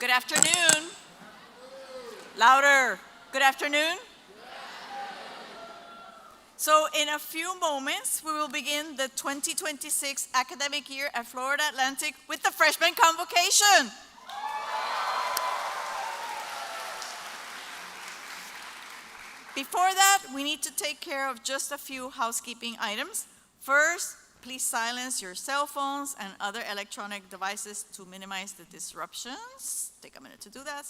Good afternoon. Louder. Good afternoon. So in a few moments, we will begin the 2026 academic year at Florida Atlantic with the freshman convocation. Before that, we need to take care of just a few housekeeping items. First, please silence your cell phones and other electronic devices to minimize the disruptions. Take a minute to do that.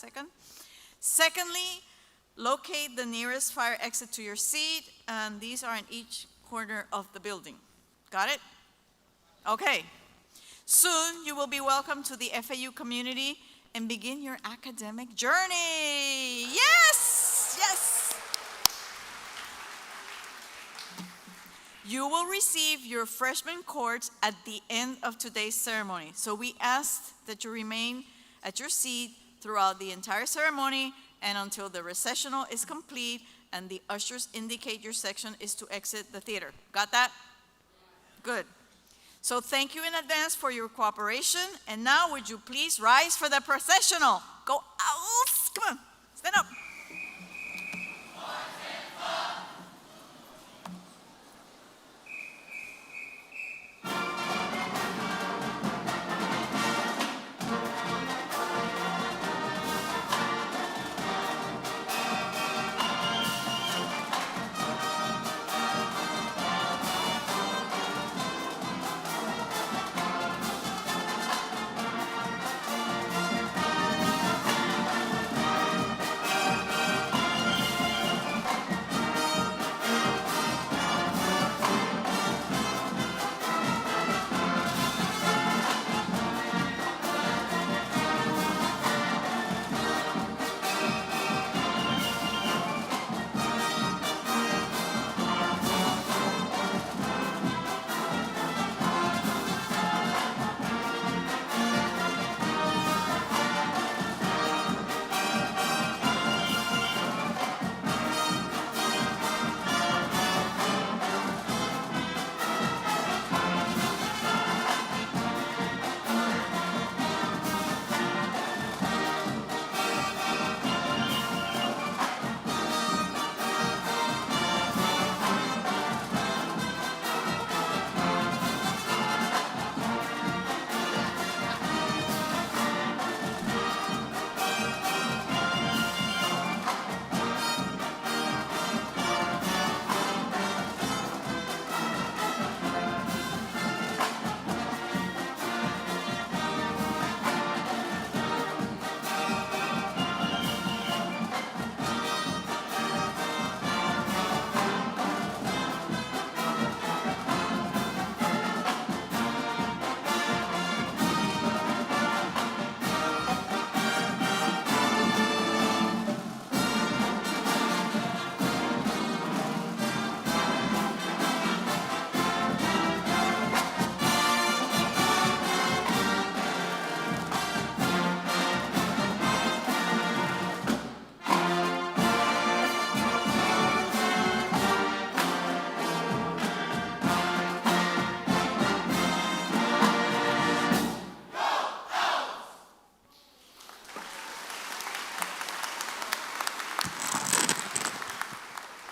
Secondly, locate the nearest fire exit to your seat, and these are in each corner of the building. Got it? Okay. Soon, you will be welcomed to the FAU community and begin your academic journey. Yes! Yes! You will receive your freshman cords at the end of today's ceremony. So we ask that you remain at your seat throughout the entire ceremony and until the recessional is complete and the ushers indicate your section is to exit the theater. Got that? Good. So thank you in advance for your cooperation. And now would you please rise for the processional? Go out. Come on. Stand up.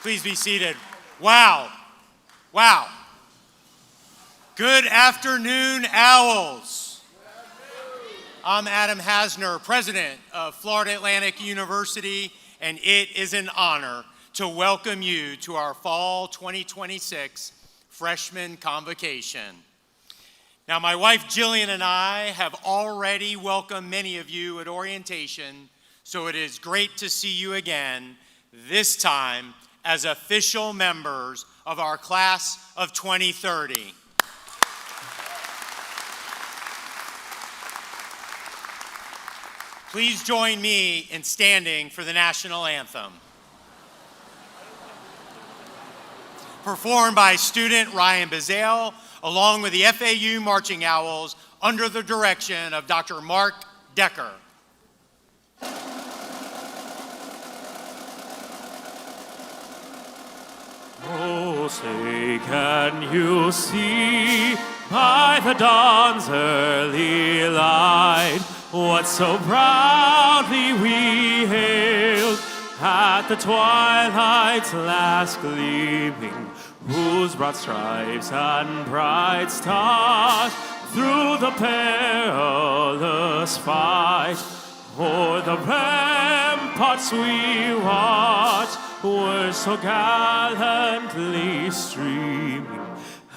Please be seated. Wow. Wow. Good afternoon, Owls. I'm Adam Hasner, president of Florida Atlantic University, and it is an honor to welcome you to our fall 2026 freshman convocation. Now, my wife Jillian and I have already welcomed many of you at orientation, so it is great to see you again, this time as official members of our class of 2030. Please join me in standing for the national anthem. Performed by student Ryan Bazale, along with the FAU Marching Owls, under the direction of Dr. Mark Decker. Oh, say, can you see by the dawn's early light what so proudly we hailed at the twilight's last gleaming, whose broad stripes and bright stars through the perilous fight o'er the ramparts we watched were so gallantly streaming,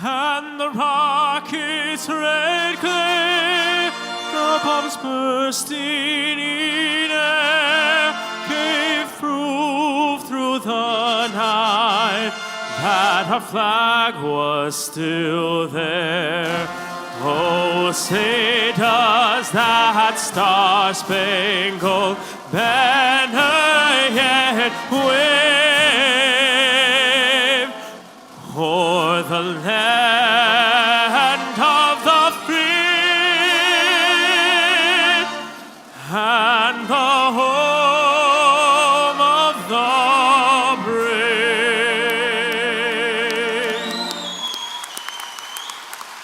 and the rocket's red glare, the bombs bursting in air, gave proof through the night that our flag was still there. Oh, say does that star-spangled banner yet wave o'er the land of the free and the home of the brave?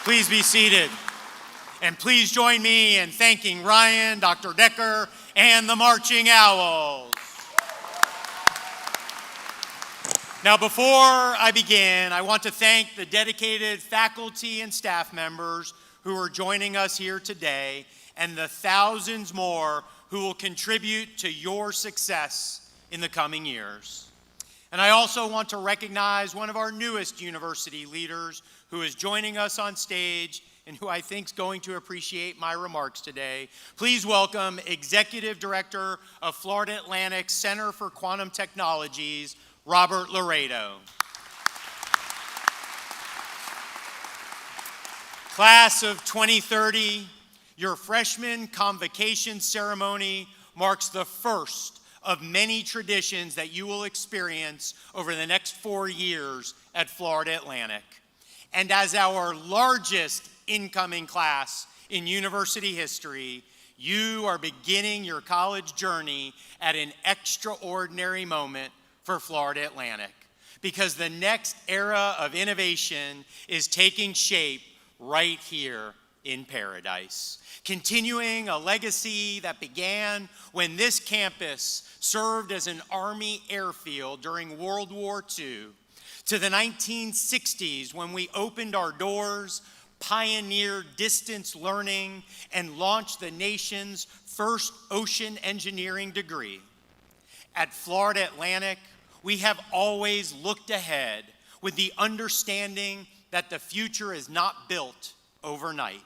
Please be seated. And please join me in thanking Ryan, Dr. Decker, and the Marching Owls. Now, before I begin, I want to thank the dedicated faculty and staff members who are joining us here today, and the thousands more who will contribute to your success in the coming years. And I also want to recognize one of our newest university leaders who is joining us on stage and who I think is going to appreciate my remarks today. Please welcome Executive Director of Florida Atlantic Center for Quantum Technologies, Robert Laredo. Class of 2030, your freshman convocation ceremony marks the first of many traditions that you will experience over the next 4 years at Florida Atlantic. And as our largest incoming class in university history, you are beginning your college journey at an extraordinary moment for Florida Atlantic, because the next era of innovation is taking shape right here in Paradise, continuing a legacy that began when this campus served as an Army airfield during World War II, to the 1960s when we opened our doors, pioneered distance learning, and launched the nation's first ocean engineering degree. At Florida Atlantic, we have always looked ahead with the understanding that the future is not built overnight,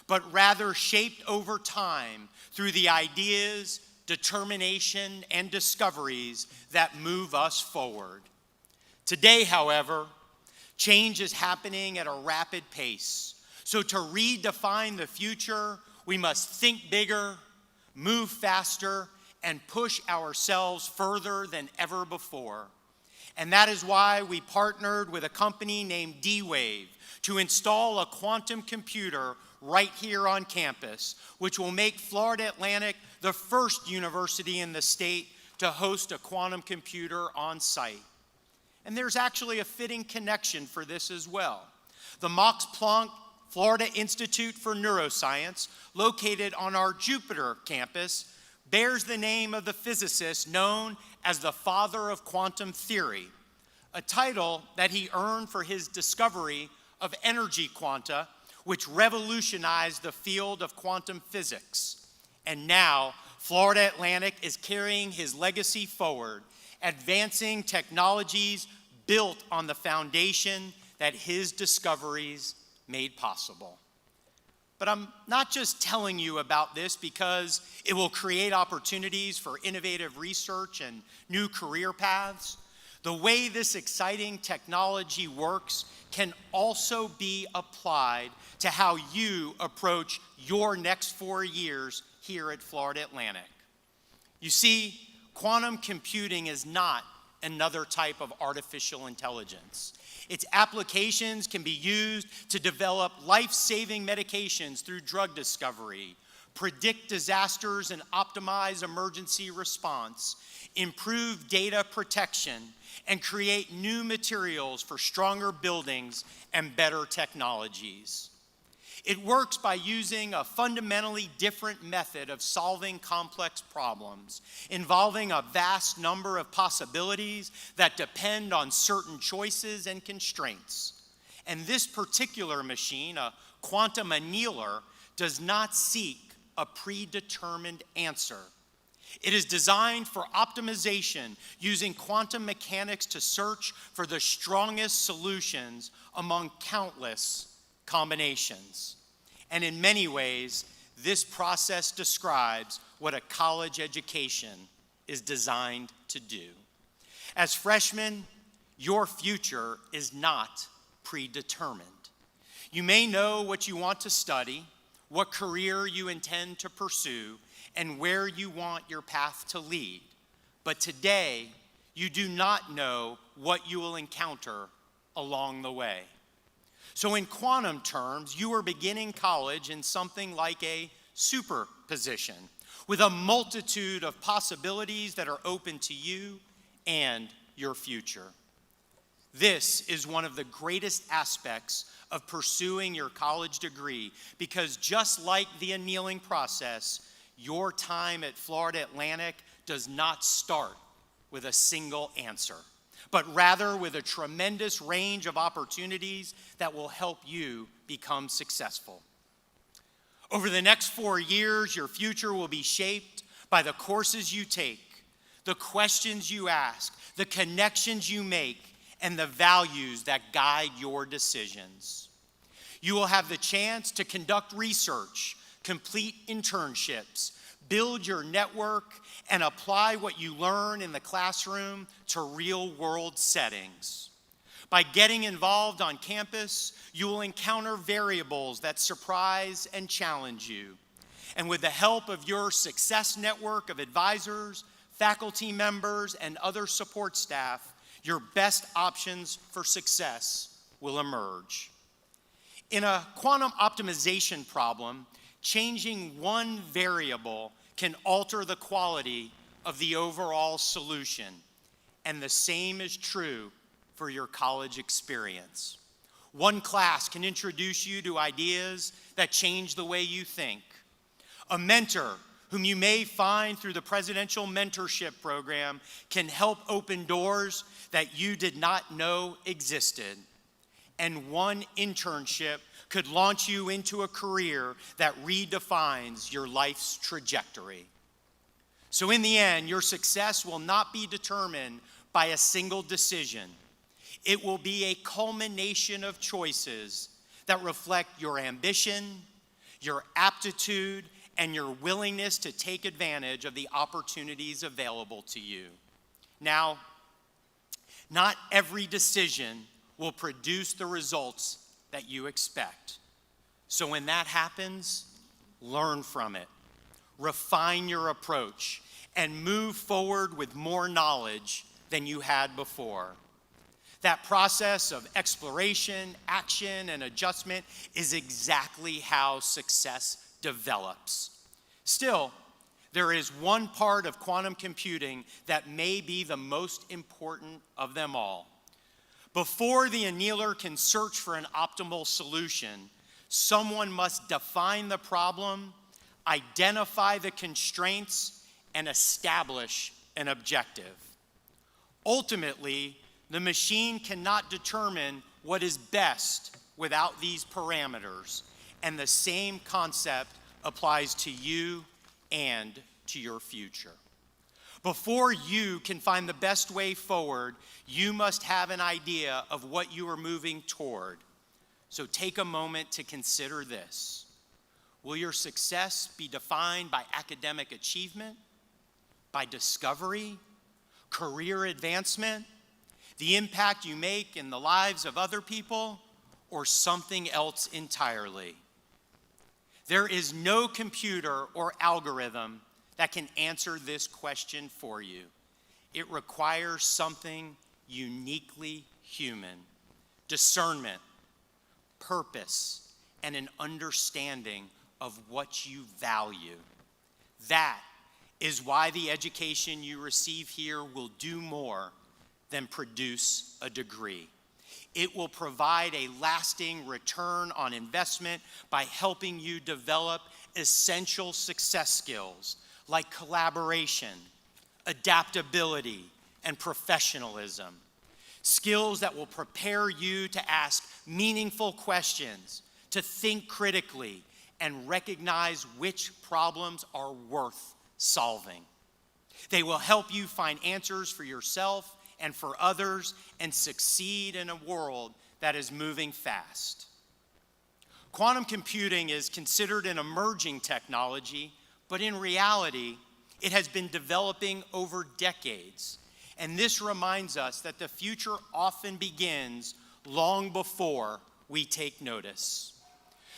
but rather shaped over time through the ideas, determination, and discoveries that move us forward. Today, however, change is happening at a rapid pace. So to redefine the future, we must think bigger, move faster, and push ourselves further than ever before. And that is why we partnered with a company named D-Wave to install a quantum computer right here on campus, which will make Florida Atlantic the first university in the state to host a quantum computer on site. And there's actually a fitting connection for this as well. The Max Planck Florida Institute for Neuroscience, located on our Jupiter campus, bears the name of the physicist known as the father of quantum theory, a title that he earned for his discovery of energy quanta, which revolutionized the field of quantum physics. And now, Florida Atlantic is carrying his legacy forward, advancing technologies built on the foundation that his discoveries made possible. But I'm not just telling you about this because it will create opportunities for innovative research and new career paths. The way this exciting technology works can also be applied to how you approach your next 4 years here at Florida Atlantic. You see, quantum computing is not another type of artificial intelligence. Its applications can be used to develop life-saving medications through drug discovery, predict disasters and optimize emergency response, improve data protection, and create new materials for stronger buildings and better technologies. It works by using a fundamentally different method of solving complex problems, involving a vast number of possibilities that depend on certain choices and constraints. And this particular machine, a quantum annealer, does not seek a predetermined answer. It is designed for optimization using quantum mechanics to search for the strongest solutions among countless combinations. And in many ways, this process describes what a college education is designed to do. As freshmen, your future is not predetermined. You may know what you want to study, what career you intend to pursue, and where you want your path to lead. But today, you do not know what you will encounter along the way. So in quantum terms, you are beginning college in something like a superposition, with a multitude of possibilities that are open to you and your future. This is one of the greatest aspects of pursuing your college degree, because just like the annealing process, your time at Florida Atlantic does not start with a single answer, but rather with a tremendous range of opportunities that will help you become successful. Over the next 4 years, your future will be shaped by the courses you take, the questions you ask, the connections you make, and the values that guide your decisions. You will have the chance to conduct research, complete internships, build your network, and apply what you learn in the classroom to real-world settings. By getting involved on campus, you will encounter variables that surprise and challenge you. And with the help of your success network of advisors, faculty members, and other support staff, your best options for success will emerge. In a quantum optimization problem, changing one variable can alter the quality of the overall solution. And the same is true for your college experience. One class can introduce you to ideas that change the way you think. A mentor, whom you may find through the Presidential Mentorship Program, can help open doors that you did not know existed. And one internship could launch you into a career that redefines your life's trajectory. So in the end, your success will not be determined by a single decision. It will be a culmination of choices that reflect your ambition, your aptitude, and your willingness to take advantage of the opportunities available to you. Now, not every decision will produce the results that you expect. So when that happens, learn from it, refine your approach, and move forward with more knowledge than you had before. That process of exploration, action, and adjustment is exactly how success develops. Still, there is one part of quantum computing that may be the most important of them all. Before the annealer can search for an optimal solution, someone must define the problem, identify the constraints, and establish an objective. Ultimately, the machine cannot determine what is best without these parameters, and the same concept applies to you and to your future. Before you can find the best way forward, you must have an idea of what you are moving toward. So take a moment to consider this. Will your success be defined by academic achievement, by discovery, career advancement, the impact you make in the lives of other people, or something else entirely? There is no computer or algorithm that can answer this question for you. It requires something uniquely human: discernment, purpose, and an understanding of what you value. That is why the education you receive here will do more than produce a degree. It will provide a lasting return on investment by helping you develop essential success skills like collaboration, adaptability, and professionalism. Skills that will prepare you to ask meaningful questions, to think critically, and recognize which problems are worth solving. They will help you find answers for yourself and for others and succeed in a world that is moving fast. Quantum computing is considered an emerging technology, but in reality, it has been developing over decades. And this reminds us that the future often begins long before we take notice.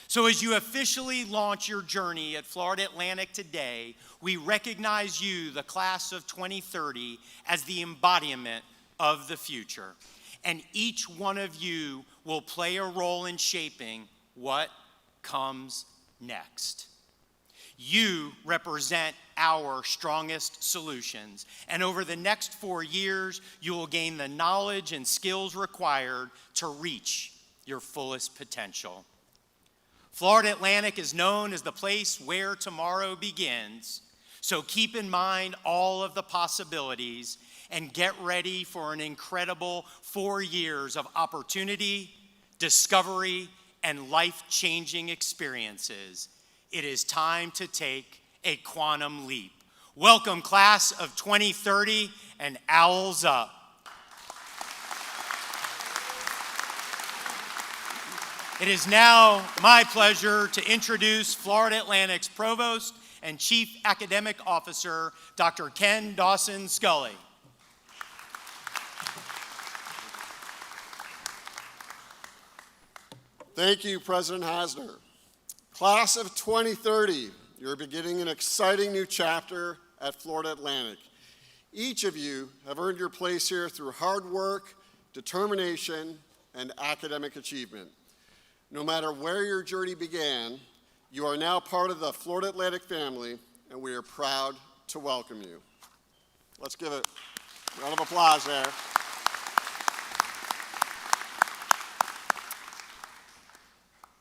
So as you officially launch your journey at Florida Atlantic today, we recognize you, the class of 2030, as the embodiment of the future. And each one of you will play a role in shaping what comes next. You represent our strongest solutions, and over the next 4 years, you will gain the knowledge and skills required to reach your fullest potential. Florida Atlantic is known as the place where tomorrow begins, so keep in mind all of the possibilities and get ready for an incredible 4 years of opportunity, discovery, and life-changing experiences. It is time to take a quantum leap. Welcome, class of 2030, and owls up. It is now my pleasure to introduce Florida Atlantic's Provost and Chief Academic Officer, Dr. Ken Dawson Scully. Thank you, President Hasner. Class of 2030, you're beginning an exciting new chapter at Florida Atlantic. Each of you have earned your place here through hard work, determination, and academic achievement. No matter where your journey began, you are now part of the Florida Atlantic family, and we are proud to welcome you. Let's give it a round of applause there.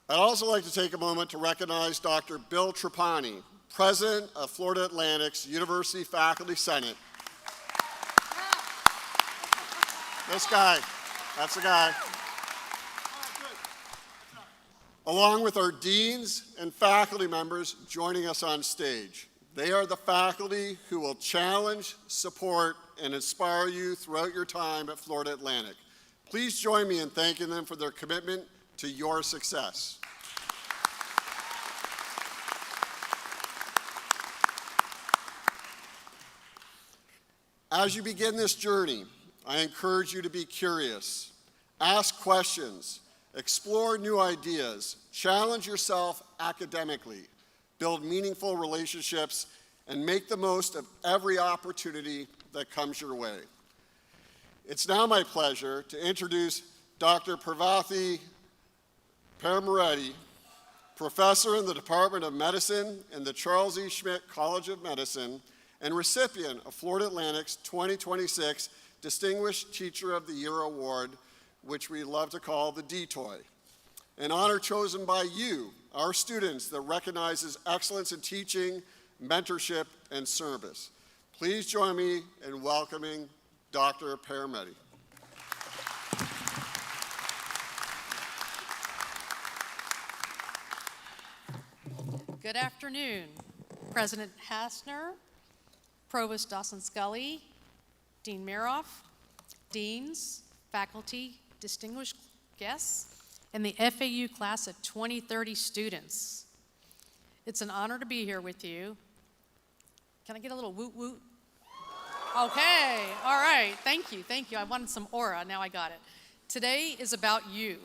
I'd also like to take a moment to recognize Dr. Bill Trapani, President of Florida Atlantic's University Faculty Senate. This guy, that's the guy. Along with our deans and faculty members joining us on stage. They are the faculty who will challenge, support, and inspire you throughout your time at Florida Atlantic. Please join me in thanking them for their commitment to your success. As you begin this journey, I encourage you to be curious, ask questions, explore new ideas, challenge yourself academically, build meaningful relationships, and make the most of every opportunity that comes your way. It's now my pleasure to introduce Dr. Parvathy Paramoretti, professor in the Department of Medicine in the Charles E. Schmidt College of Medicine and recipient of Florida Atlantic's 2026 Distinguished Teacher of the Year Award, which we love to call the D-Toy. An honor chosen by you, our students, that recognizes excellence in teaching, mentorship, and service. Please join me in welcoming Dr. Paramoretti. Good afternoon, President Hasner, Provost Dawson Scully, Dean Meroff, deans, faculty, distinguished guests, and the FAU class of 2030 students. It's an honor to be here with you. Can I get a little woot woot? Okay, all right, thank you. I wanted some aura, now I got it. Today is about you.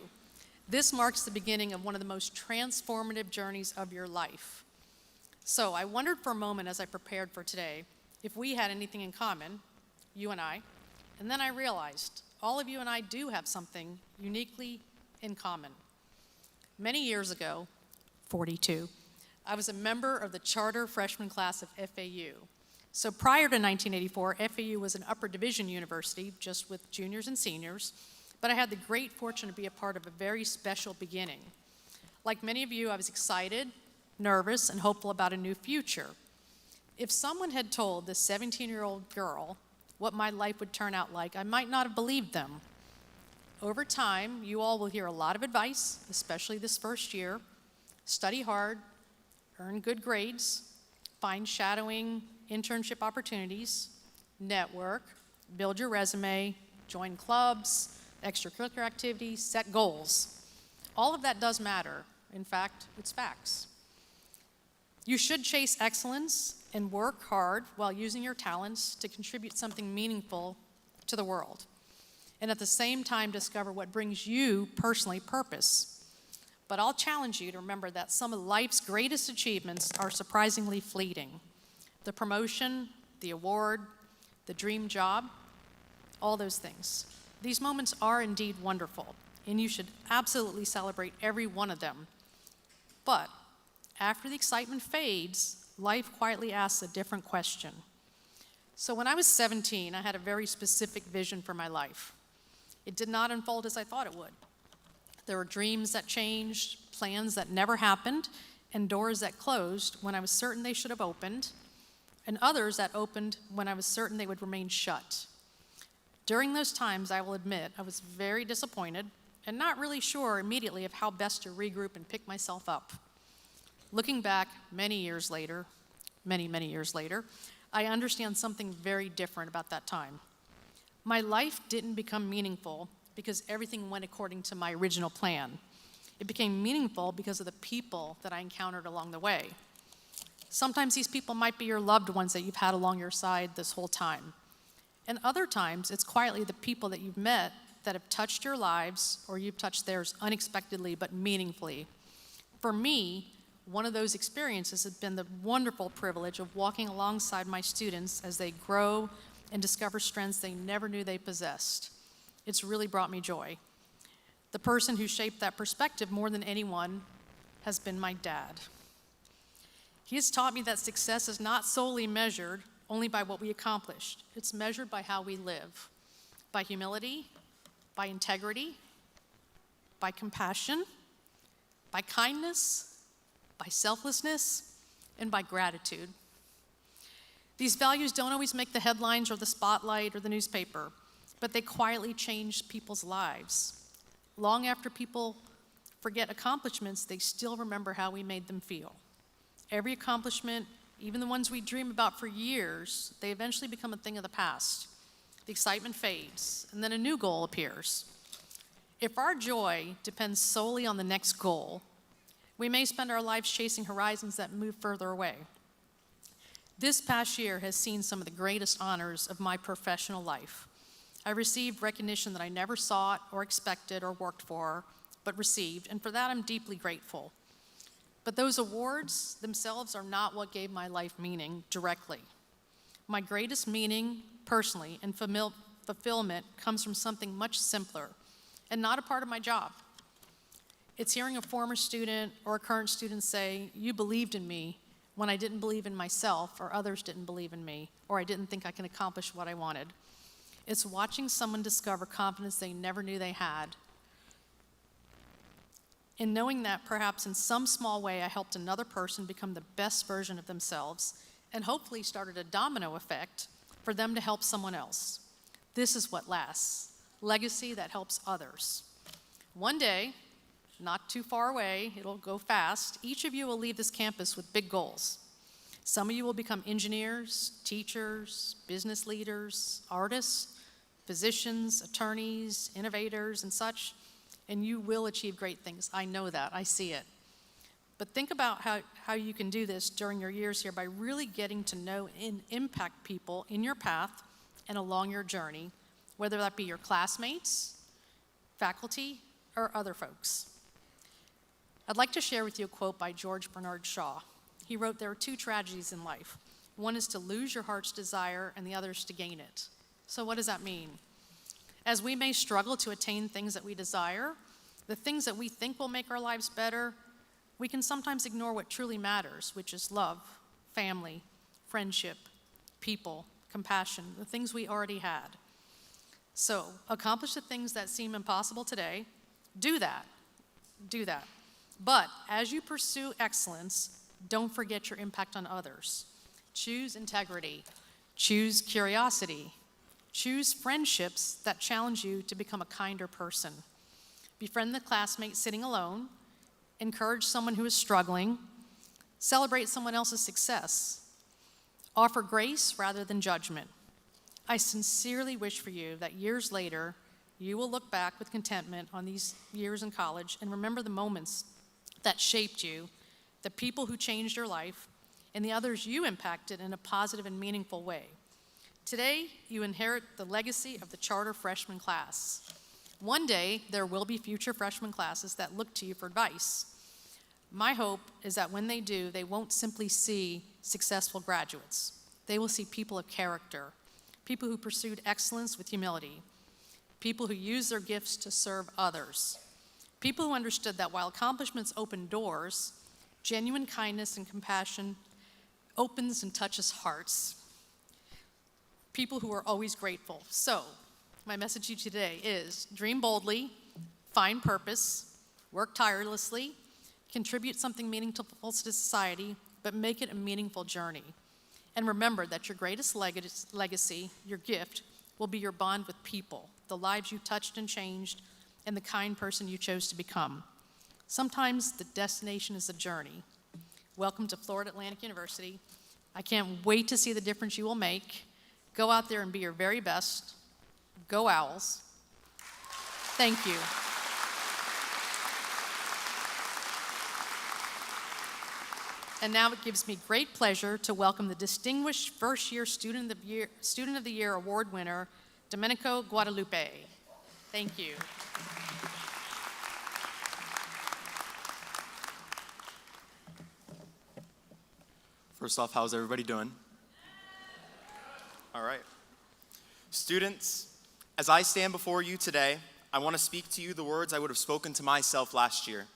This marks the beginning of one of the most transformative journeys of your life. So I wondered for a moment as I prepared for today if we had anything in common, you and I, and then I realized all of you and I do have something uniquely in common. Many years ago, 42, I was a member of the charter freshman class of FAU. So prior to 1984, FAU was an upper division university, just with juniors and seniors. but I had the great fortune to be a part of a very special beginning. Like many of you, I was excited, nervous, and hopeful about a new future. If someone had told this 17-year-old girl what my life would turn out like, I might not have believed them. Over time, you all will hear a lot of advice, especially this first year. Study hard, earn good grades, find shadowing, internship opportunities, network, build your resume, join clubs, extracurricular activities, set goals. All of that does matter. In fact, it's facts. You should chase excellence and work hard while using your talents to contribute something meaningful to the world, and at the same time discover what brings you personally purpose. But I'll challenge you to remember that some of life's greatest achievements are surprisingly fleeting. The promotion, the award, the dream job, all those things. These moments are indeed wonderful, and you should absolutely celebrate every one of them. But after the excitement fades, life quietly asks a different question. So when I was 17, I had a very specific vision for my life. It did not unfold as I thought it would. There were dreams that changed, plans that never happened, and doors that closed when I was certain they should have opened, and others that opened when I was certain they would remain shut. During those times, I will admit, I was very disappointed and not really sure immediately of how best to regroup and pick myself up. Looking back many years later, I understand something very different about that time. My life didn't become meaningful because everything went according to my original plan. It became meaningful because of the people that I encountered along the way. Sometimes these people might be your loved ones that you've had along your side this whole time. And other times, it's quietly the people that you've met that have touched your lives, or you've touched theirs unexpectedly but meaningfully. For me, one of those experiences has been the wonderful privilege of walking alongside my students as they grow and discover strengths they never knew they possessed. It's really brought me joy. The person who shaped that perspective more than anyone has been my dad. He has taught me that success is not solely measured only by what we accomplished. It's measured by how we live, by humility, by integrity, by compassion, by kindness, by selflessness, and by gratitude. These values don't always make the headlines or the spotlight or the newspaper, but they quietly change people's lives. Long after people forget accomplishments, they still remember how we made them feel. Every accomplishment, even the ones we dream about for years, they eventually become a thing of the past. The excitement fades, and then a new goal appears. If our joy depends solely on the next goal, we may spend our lives chasing horizons that move further away. This past year has seen some of the greatest honors of my professional life. I received recognition that I never sought or expected or worked for, but received, and for that I'm deeply grateful. But those awards themselves are not what gave my life meaning directly. My greatest meaning, personally, and fulfillment comes from something much simpler and not a part of my job. It's hearing a former student or a current student say, "You believed in me when I didn't believe in myself, or others didn't believe in me, or I didn't think I could accomplish what I wanted." It's watching someone discover confidence they never knew they had. In knowing that perhaps in some small way I helped another person become the best version of themselves and hopefully started a domino effect for them to help someone else. This is what lasts, legacy that helps others. One day, not too far away, it'll go fast, each of you will leave this campus with big goals. Some of you will become engineers, teachers, business leaders, artists, physicians, attorneys, innovators, and such, and you will achieve great things. I know that, I see it. But think about how you can do this during your years here by really getting to know and impact people in your path and along your journey, whether that be your classmates, faculty, or other folks. I'd like to share with you a quote by George Bernard Shaw. He wrote, "There are two tragedies in life. One is to lose your heart's desire, and the other is to gain it." So what does that mean? As we may struggle to attain things that we desire, the things that we think will make our lives better, we can sometimes ignore what truly matters, which is love, family, friendship, people, compassion, the things we already had. So accomplish the things that seem impossible today. Do that. Do that. But as you pursue excellence, don't forget your impact on others. Choose integrity. Choose curiosity. Choose friendships that challenge you to become a kinder person. Befriend the classmate sitting alone. Encourage someone who is struggling. Celebrate someone else's success. Offer grace rather than judgment. I sincerely wish for you that years later, you will look back with contentment on these years in college and remember the moments that shaped you, the people who changed your life, and the others you impacted in a positive and meaningful way. Today, you inherit the legacy of the charter freshman class. One day, there will be future freshman classes that look to you for advice. My hope is that when they do, they won't simply see successful graduates. They will see people of character, people who pursued excellence with humility, people who used their gifts to serve others, people who understood that while accomplishments open doors, genuine kindness and compassion opens and touches hearts. People who are always grateful. So, my message to you today is dream boldly, find purpose, work tirelessly, contribute something meaningful to society, but make it a meaningful journey. And remember that your greatest legacy, your gift, will be your bond with people, the lives you touched and changed, and the kind person you chose to become. Sometimes the destination is a journey. Welcome to Florida Atlantic University. I can't wait to see the difference you will make. Go out there and be your very best. Go Owls. Thank you. And now it gives me great pleasure to welcome the distinguished first-year Student of the Year Award winner, Domenico Guadalupe. Thank you. First off, how's everybody doing? All right. Students, as I stand before you today, I want to speak to you the words I would have spoken to myself last year.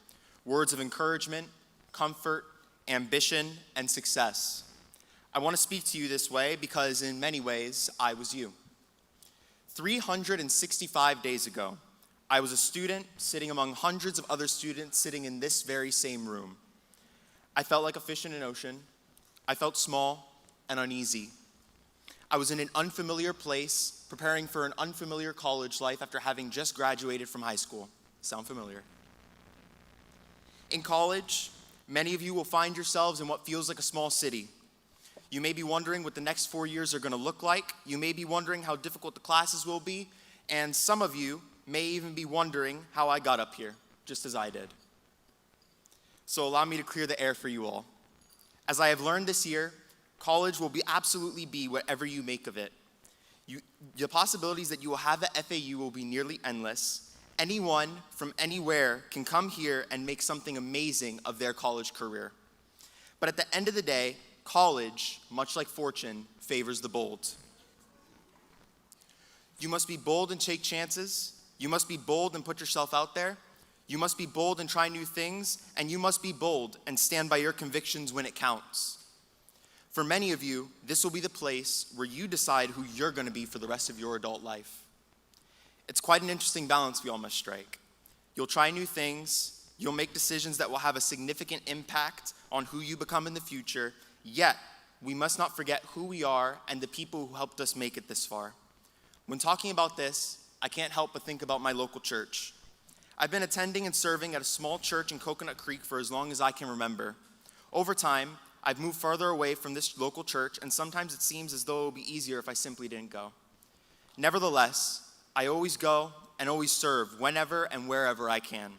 Words of encouragement, comfort, ambition, and success. I want to speak to you this way because in many ways, I was you. 365 days ago, I was a student sitting among hundreds of other students sitting in this very same room. I felt like a fish in an ocean. I felt small and uneasy. I was in an unfamiliar place, preparing for an unfamiliar college life after having just graduated from high school. Sound familiar? In college, many of you will find yourselves in what feels like a small city. You may be wondering what the next 4 years are going to look like. You may be wondering how difficult the classes will be. And some of you may even be wondering how I got up here, just as I did. So allow me to clear the air for you all. As I have learned this year, college will absolutely be whatever you make of it. The possibilities that you will have at FAU will be nearly endless. Anyone from anywhere can come here and make something amazing of their college career. But at the end of the day, college, much like fortune, favors the bold. You must be bold and take chances. You must be bold and put yourself out there. You must be bold and try new things. And you must be bold and stand by your convictions when it counts. For many of you, this will be the place where you decide who you're going to be for the rest of your adult life. It's quite an interesting balance we all must strike. You'll try new things, you'll make decisions that will have a significant impact on who you become in the future, yet we must not forget who we are and the people who helped us make it this far. When talking about this, I can't help but think about my local church. I've been attending and serving at a small church in Coconut Creek for as long as I can remember. Over time, I've moved further away from this local church, and sometimes it seems as though it would be easier if I simply didn't go. Nevertheless, I always go and always serve whenever and wherever I can.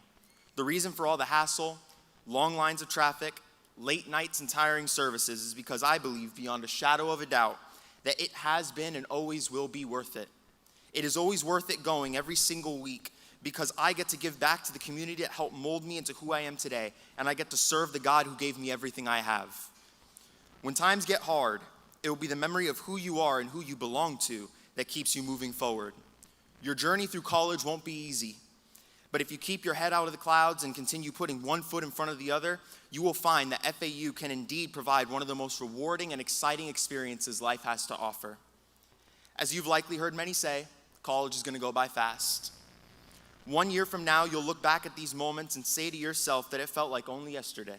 The reason for all the hassle, long lines of traffic, late nights and tiring services is because I believe beyond a shadow of a doubt that it has been and always will be worth it. It is always worth it going every single week because I get to give back to the community that helped mold me into who I am today, and I get to serve the God who gave me everything I have. When times get hard, it will be the memory of who you are and who you belong to that keeps you moving forward. Your journey through college won't be easy, but if you keep your head out of the clouds and continue putting one foot in front of the other, you will find that FAU can indeed provide one of the most rewarding and exciting experiences life has to offer. As you've likely heard many say, College is going to go by fast. 1 year from now, you'll look back at these moments and say to yourself that it felt like only yesterday.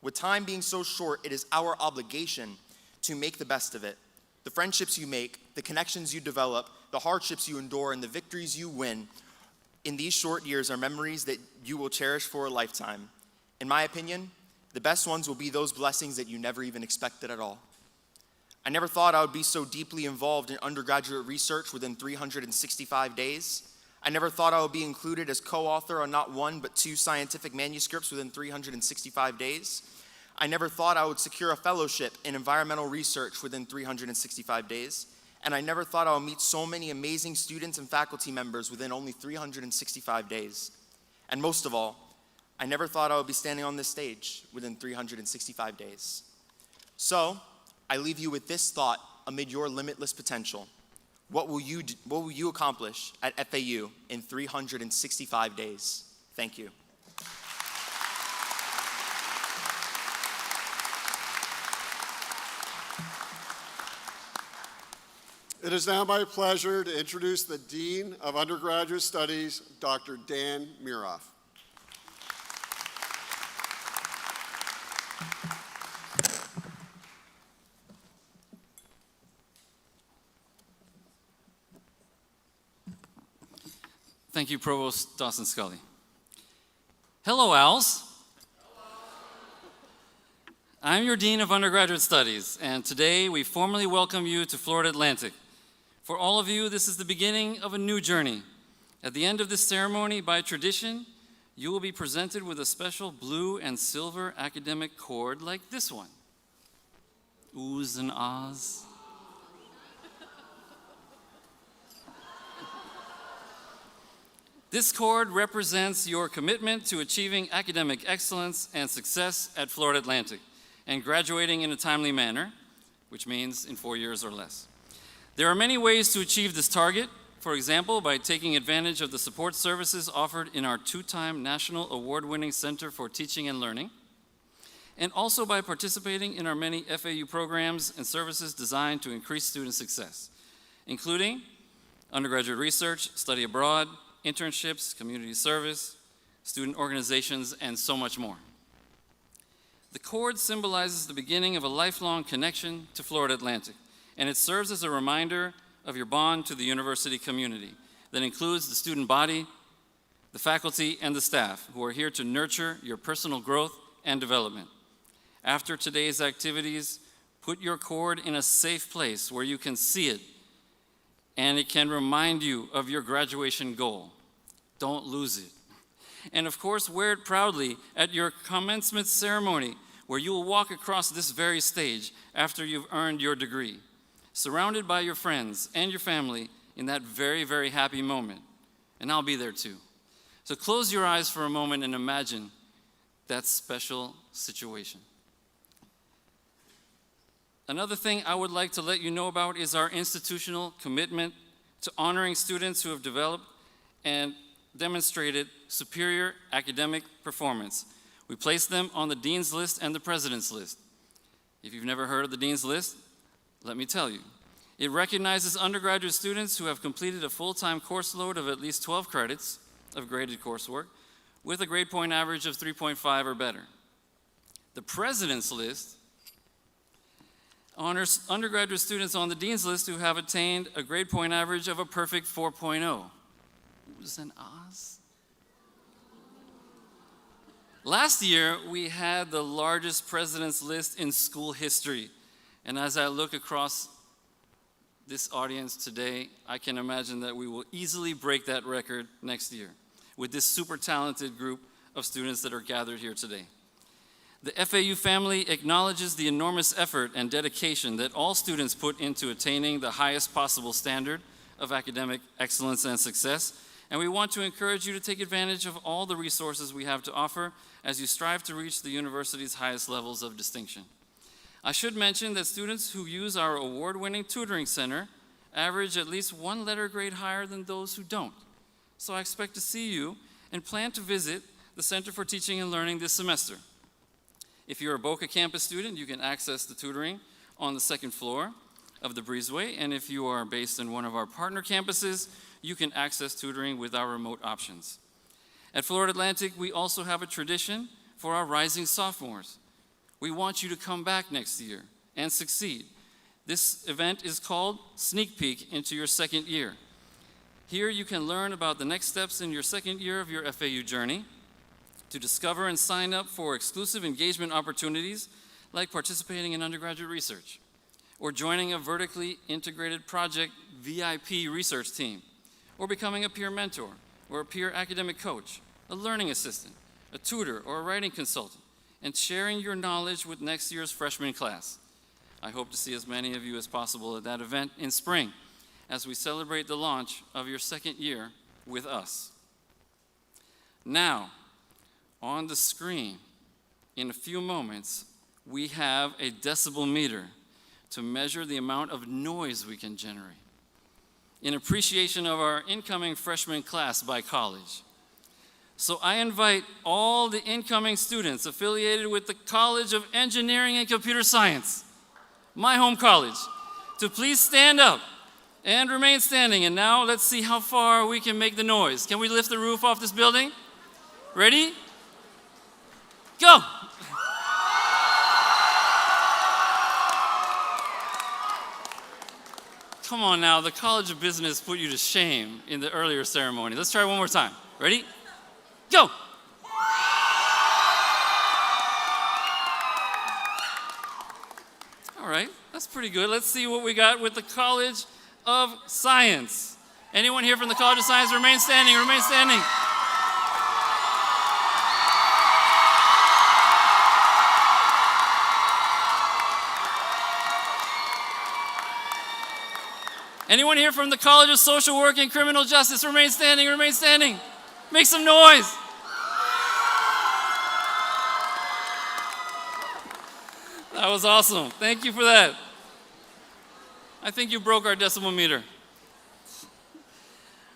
With time being so short, it is our obligation to make the best of it. The friendships you make, the connections you develop, the hardships you endure, and the victories you win in these short years are memories that you will cherish for a lifetime. In my opinion, the best ones will be those blessings that you never even expected at all. I never thought I would be so deeply involved in undergraduate research within 365 days. I never thought I would be included as co-author on not one but 2 scientific manuscripts within 365 days. I never thought I would secure a fellowship in environmental research within 365 days. And I never thought I would meet so many amazing students and faculty members within only 365 days. And most of all, I never thought I would be standing on this stage within 365 days. So, I leave you with this thought amid your limitless potential. What will you accomplish at FAU in 365 days? Thank you. It is now my pleasure to introduce the Dean of Undergraduate Studies, Dr. Dan Miroff. Thank you, Provost Dawson Scully. Hello, Owls. I'm your Dean of Undergraduate Studies, and today we formally welcome you to Florida Atlantic. For all of you, this is the beginning of a new journey. At the end of this ceremony, by tradition, you will be presented with a special blue and silver academic cord like this one. Oohs and ahs. This cord represents your commitment to achieving academic excellence and success at Florida Atlantic and graduating in a timely manner, which means in 4 years or less. There are many ways to achieve this target, for example, by taking advantage of the support services offered in our 2-time national award-winning Center for Teaching and Learning, and also by participating in our many FAU programs and services designed to increase student success, including undergraduate research, study abroad, internships, community service, student organizations, and so much more. The cord symbolizes the beginning of a lifelong connection to Florida Atlantic, and it serves as a reminder of your bond to the university community that includes the student body, the faculty, and the staff who are here to nurture your personal growth and development. After today's activities, put your cord in a safe place where you can see it and it can remind you of your graduation goal. Don't lose it. And of course, wear it proudly at your commencement ceremony, where you will walk across this very stage after you've earned your degree, surrounded by your friends and your family in that very, very happy moment. And I'll be there too. So close your eyes for a moment and imagine that special situation. Another thing I would like to let you know about is our institutional commitment to honoring students who have developed and demonstrated superior academic performance. We place them on the Dean's List and the President's List. If you've never heard of the Dean's List, let me tell you. It recognizes undergraduate students who have completed a full-time course load of at least 12 credits of graded coursework with a grade point average of 3.5 or better. The President's List honors undergraduate students on the Dean's List who have attained a grade point average of a perfect 4.0. Oohs and ahs. Last year, we had the largest President's List in school history. And as I look across this audience today, I can imagine that we will easily break that record next year with this super talented group of students that are gathered here today. The FAU family acknowledges the enormous effort and dedication that all students put into attaining the highest possible standard of academic excellence and success, and we want to encourage you to take advantage of all the resources we have to offer as you strive to reach the university's highest levels of distinction. I should mention that students who use our award-winning tutoring center average at least 1 letter grade higher than those who don't. So I expect to see you and plan to visit the Center for Teaching and Learning this semester. If you're a Boca campus student, you can access the tutoring on the 2nd floor. of the Breezeway, and if you are based in one of our partner campuses, you can access tutoring with our remote options. At Florida Atlantic, we also have a tradition for our rising sophomores. We want you to come back next year and succeed. This event is called Sneak Peek into your second year. Here you can learn about the next steps in your second year of your FAU journey, to discover and sign up for exclusive engagement opportunities like participating in undergraduate research, or joining a vertically integrated project VIP research team, or becoming a peer mentor, or a peer academic coach, a learning assistant, a tutor, or a writing consultant, and sharing your knowledge with next year's freshman class. I hope to see as many of you as possible at that event in spring as we celebrate the launch of your second year with us. Now, on the screen, in a few moments, we have a decibel meter to measure the amount of noise we can generate in appreciation of our incoming freshman class by college. So I invite all the incoming students affiliated with the College of Engineering and Computer Science, my home college, to please stand up and remain standing. And now let's see how far we can make the noise. Can we lift the roof off this building? Ready? Go! Come on now, the College of Business put you to shame in the earlier ceremony. Let's try one more time. Ready? Go! All right, that's pretty good. Let's see what we got with the College of Science. Anyone here from the College of Science? Remain standing, remain standing. Anyone here from the College of Social Work and Criminal Justice? Remain standing, remain standing. Make some noise. That was awesome. Thank you for that. I think you broke our decimal meter.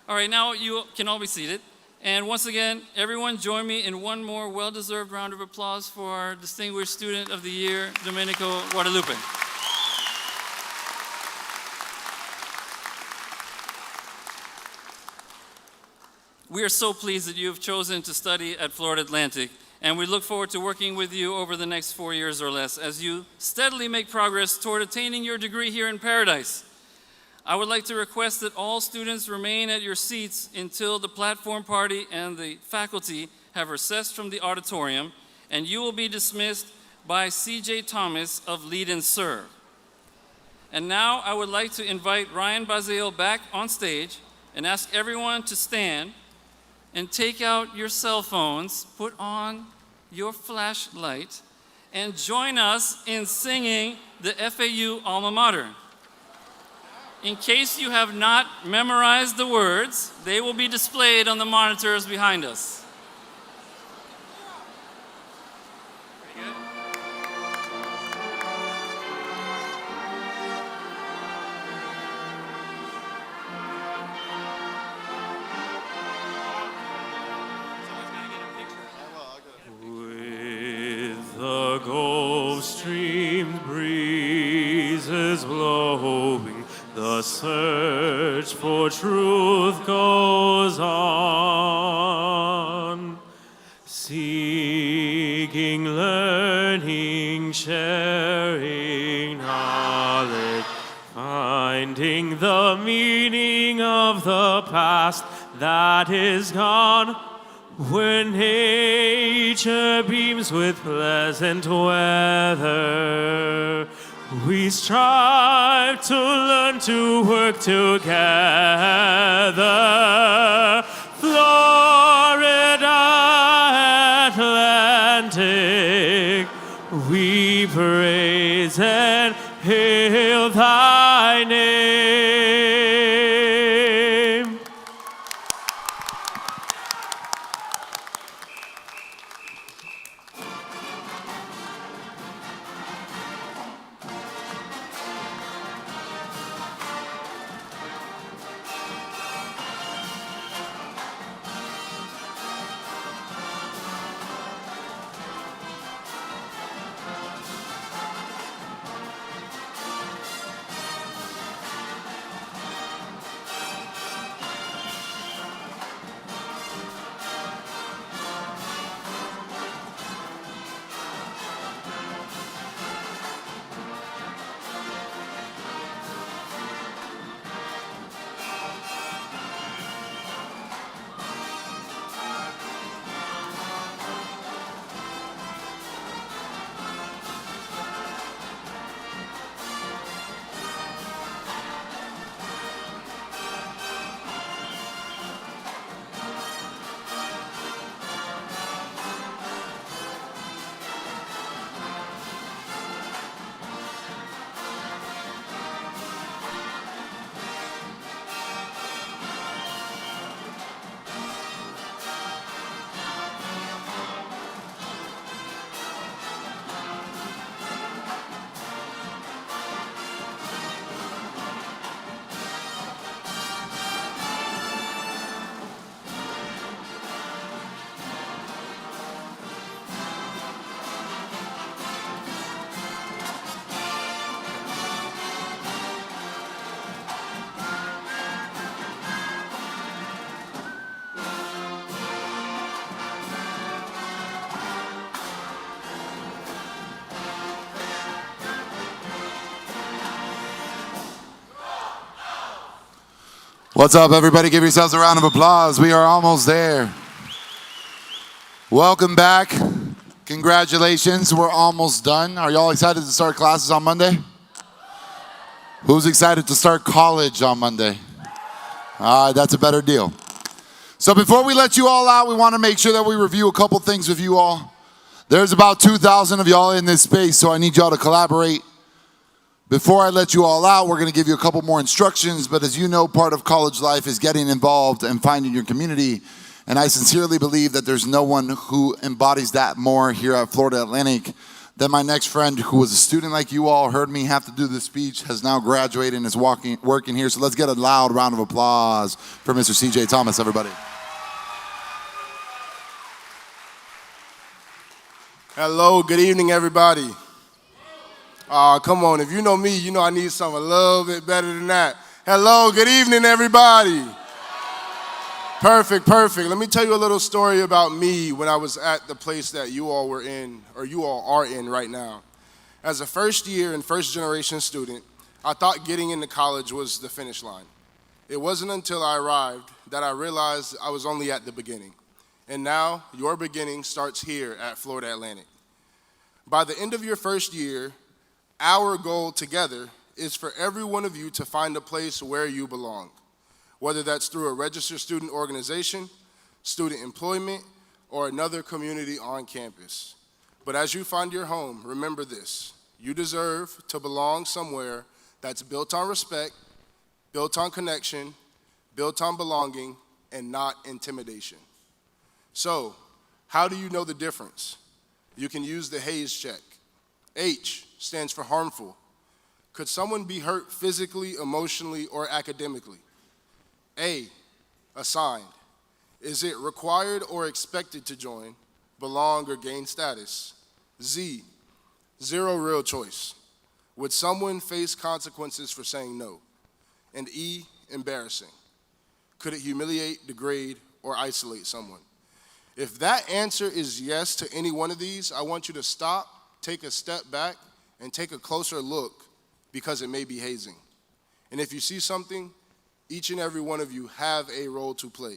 All right, now you can all be seated. And once again, everyone join me in one more well-deserved round of applause for our Distinguished Student of the Year, Domenico Guadalupe. We are so pleased that you have chosen to study at Florida Atlantic, and we look forward to working with you over the next 4 years or less as you steadily make progress toward attaining your degree here in Paradise. I would like to request that all students remain at your seats until the platform party and the faculty have recessed from the auditorium, and you will be dismissed by C.J. Thomas of Lead and Serve. And now I would like to invite Ryan Bazile back on stage and ask everyone to stand and take out your cell phones, put on your flashlight, and join us in singing the FAU alma mater. In case you have not memorized the words, they will be displayed on the monitors behind us. The Gulf Stream breezes blowing, the search for truth goes on. Seeking, learning, sharing knowledge, finding the meaning of the past that is gone. When nature beams with pleasant weather, we strive to learn to work together. Florida Atlantic, we praise and hail thy name. What's up, everybody? Give yourselves a round of applause. We are almost there. Welcome back. Congratulations. We're almost done. Are y'all excited to start classes on Monday? Who's excited to start college on Monday? All right, that's a better deal. So before we let you all out, we want to make sure that we review a couple things with you all. There's about 2,000 of y'all in this space, so I need y'all to collaborate. Before I let you all out, we're going to give you a couple more instructions, but as you know, part of college life is getting involved and finding your community, and I sincerely believe that there's no one who embodies that more here at Florida Atlantic than my next friend who was a student like you all, heard me have to do this speech, has now graduated and is working here. So let's get a loud round of applause for Mr. C.J. Thomas, everybody. Hello, good evening, everybody. Come on, if you know me, you know I need something a little bit better than that. Hello, good evening, everybody. Perfect. Let me tell you a little story about me when I was at the place that you all were in, or you all are in right now. As a first year and first generation student, I thought getting into college was the finish line. It wasn't until I arrived that I realized I was only at the beginning. And now, your beginning starts here at Florida Atlantic. By the end of your first year, our goal together is for every one of you to find a place where you belong, whether that's through a registered student organization, student employment, or another community on campus. But as you find your home, remember this: you deserve to belong somewhere that's built on respect, built on connection, built on belonging, and not intimidation. So, how do you know the difference? You can use the Hayes check. H stands for harmful. Could someone be hurt physically, emotionally, or academically? A, assigned. Is it required or expected to join, belong, or gain status? Z, zero real choice. Would someone face consequences for saying no? And E, embarrassing. Could it humiliate, degrade, or isolate someone? If that answer is yes to any one of these, I want you to stop, take a step back, and take a closer look, because it may be hazing. And if you see something, each and every one of you have a role to play.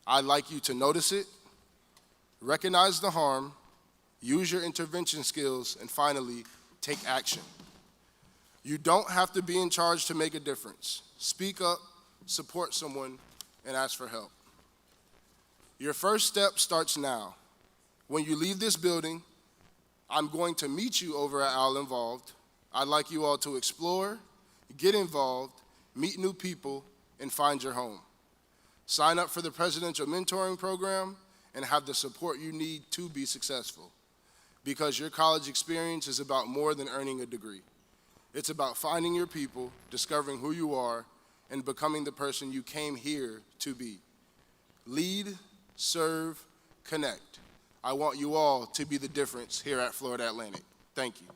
I'd like you to notice it, recognize the harm, use your intervention skills, and finally, take action. You don't have to be in charge to make a difference. Speak up, support someone, and ask for help. Your first step starts now. When you leave this building, I'm going to meet you over at Owl Involved. I'd like you all to explore, get involved, meet new people, and find your home. Sign up for the Presidential Mentoring Program and have the support you need to be successful. Because your college experience is about more than earning a degree. It's about finding your people, discovering who you are, and becoming the person you came here to be. Lead, serve, connect. I want you all to be the difference here at Florida Atlantic. Thank you.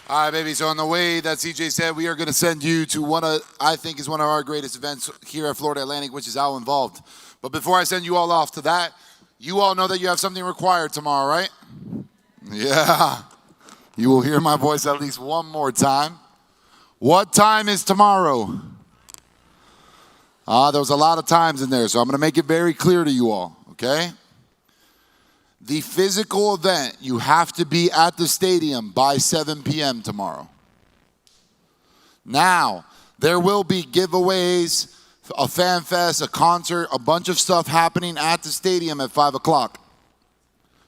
All right, baby. So on the way that CJ said, we are going to send you to I think is one of our greatest events here at Florida Atlantic, which is Owl Involved. But before I send you all off to that, you all know that you have something required tomorrow, right? Yeah. You will hear my voice at least one more time. What time is tomorrow? There was a lot of times in there, so I'm going to make it very clear to you all, okay? The physical event, you have to be at the stadium by 7 p.m. tomorrow. Now, there will be giveaways, a fan fest, a concert, a bunch of stuff happening at the stadium at 5 o'clock.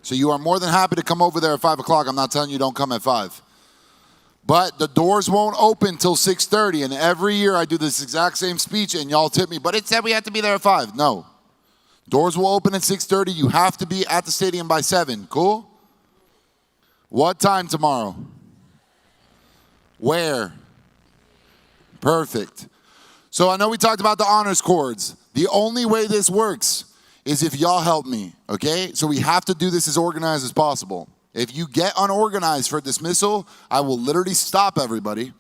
So you are more than happy to come over there at 5 o'clock. I'm not telling you don't come at 5. But the doors won't open till 6:30, and every year I do this exact same speech, and y'all tip me, but it said we have to be there at 5. No. Doors will open at 6:30. You have to be at the stadium by 7. Cool? What time tomorrow? Where? Perfect. So I know we talked about the honors cords. The only way this works is if y'all help me, okay? So we have to do this as organized as possible. If you get unorganized for dismissal, I will literally stop everybody,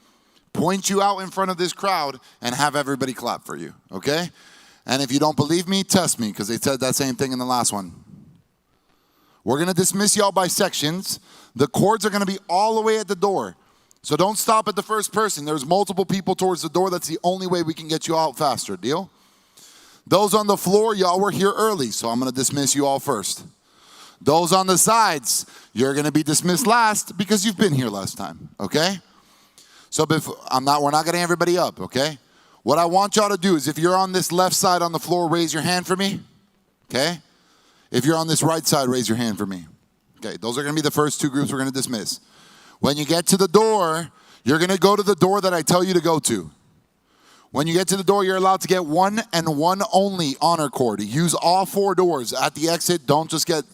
point you out in front of this crowd, and have everybody clap for you, okay? And if you don't believe me, test me, because they said that same thing in the last one. We're going to dismiss y'all by sections. The cords are going to be all the way at the door. So don't stop at the first person. There's multiple people towards the door. That's the only way we can get you out faster. Deal? Those on the floor, y'all were here early, so I'm going to dismiss you all first. Those on the sides, you're going to be dismissed last because you've been here last time, okay? So we're not going to everybody up, okay? What I want y'all to do is if you're on this left side on the floor, raise your hand for me, okay? If you're on this right side, raise your hand for me. Okay, those are going to be the first two groups we're going to dismiss. When you get to the door, you're going to go to the door that I tell you to go to. When you get to the door, you're allowed to get one and one only honor cord. Use all 4 doors. At the exit, don't just get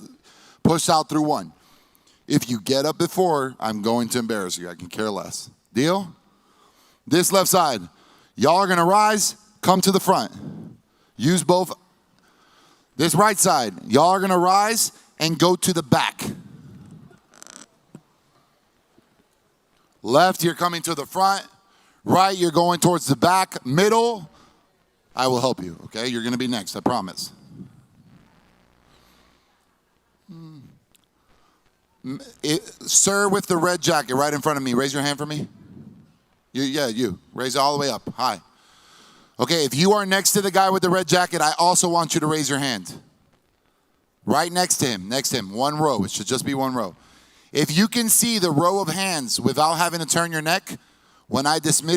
pushed out through one. If you get up before, I'm going to embarrass you. I can care less. Deal? This left side, y'all are going to rise, come to the front. Use both. This right side, y'all are going to rise and go to the back. Left, you're coming to the front. Right, you're going towards the back. Middle, I will help you, okay? You're going to be next, I promise. Sir with the red jacket right in front of me, raise your hand for me. You. Raise it all the way up. Hi. Okay, if you are next to the guy with the red jacket, I also want you to raise your hand. Right next to him, 1 row. It should just be 1 row. If you can see the row of hands without having to turn your neck, when I dismiss